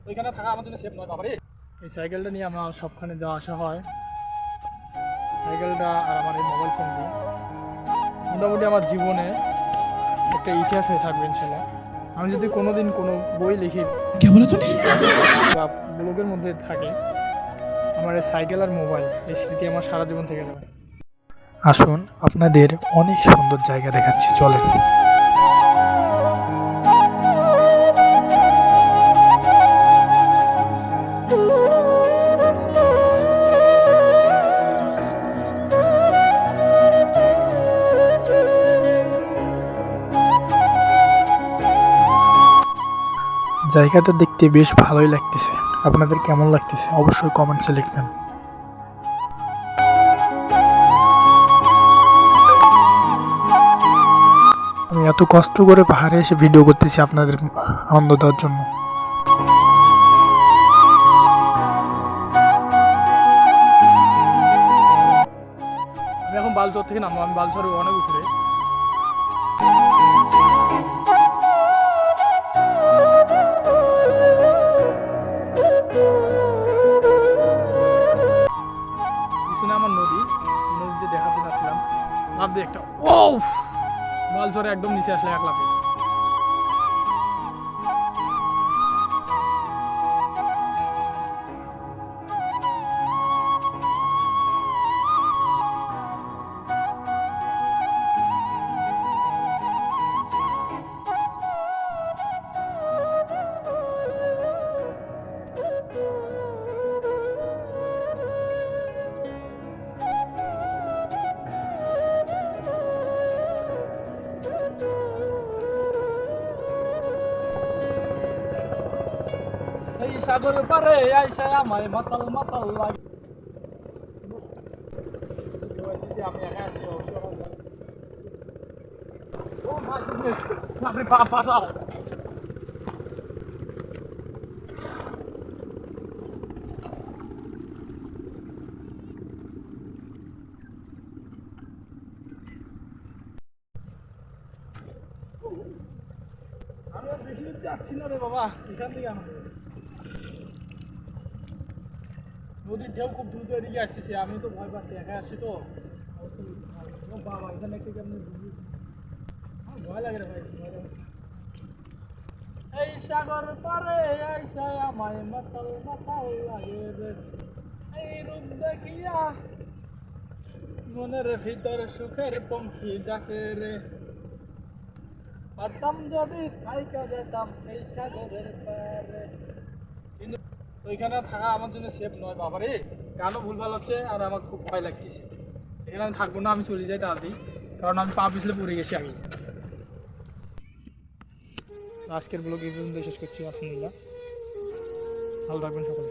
ওইখানে থাকা আমার জন্য সেফ নয় বাবারে। এই সাইকেলটা নিয়ে আমার সবখানে যাওয়া আসা হয়। সাইকেলটা আর আমার এই মোবাইল ফোনটি মোটামুটি আমার জীবনে একটা ইতিহাস হয়ে থাকবে ইনশাল্লাহ। আমি যদি কোনোদিন কোনো বই লিখি বা ব্লগের মধ্যে থাকে, আমার এই সাইকেল আর মোবাইল এই স্মৃতি আমার সারা জীবন থেকে যাবে। আসুন আপনাদের অনেক সুন্দর জায়গা দেখাচ্ছি, চলেন। জায়গাটা দেখতে বেশ ভালোই লাগতেছে, আপনাদের কেমন লাগতেছে অবশ্যই কমেন্টসে লিখবেন। আমি এত কষ্ট করে পাহাড়ে এসে ভিডিও করতেছি আপনাদের আনন্দ দেওয়ার জন্য। আমি এখন বালচর থেকে নামবো, আমি বালচরে অনেক উপরে। পিছনে আমার নদীতে দেখাতে যাচ্ছিলাম, লাভ দিয়ে একটা ও বালচরে একদম নিচে আসলে এক লাফে। এই সাগর পারে আইসা আমায় মাতাল মাতাল লাগে। আমি একা আসছি ও মাই গুডনেস, আপনি বাঁচাও। আমি আর বেশি যাচ্ছি না রে বাবা, এখান থেকে আমার নদীর ঢেউ খুব দ্রুত এদিকে আসতেছে, আমি তো ভয় পাচ্ছি, একা আসছি তো। বাবা এখানে একটু কেমন আমার ভয় লাগে রে ভাই। এই সাগর পারে আইসা আমায় মাতাল মাতাল লাগে রে, এই রূপ দেখিয়া মনের ভিতর সুখের পঙ্খী ডাকে রে, পারতাম যদি থাইকা যেতাম এই সাগরের পারে। কিন্তু ওইখানে থাকা আমার জন্য সেফ নয় বাবারে, কেন ভুলভাল হচ্ছে আর আমার খুব ভয় লাগতেছে। এখানে আমি থাকবো না, আমি চলে যাই তাড়াতাড়ি, কারণ আমি পা পিছলে পড়ে গেছি আমি। আজকের ব্লগ এই পর্যন্ত শেষ করছি, আলহামদুলিল্লাহ, ভালো থাকবেন সকলে।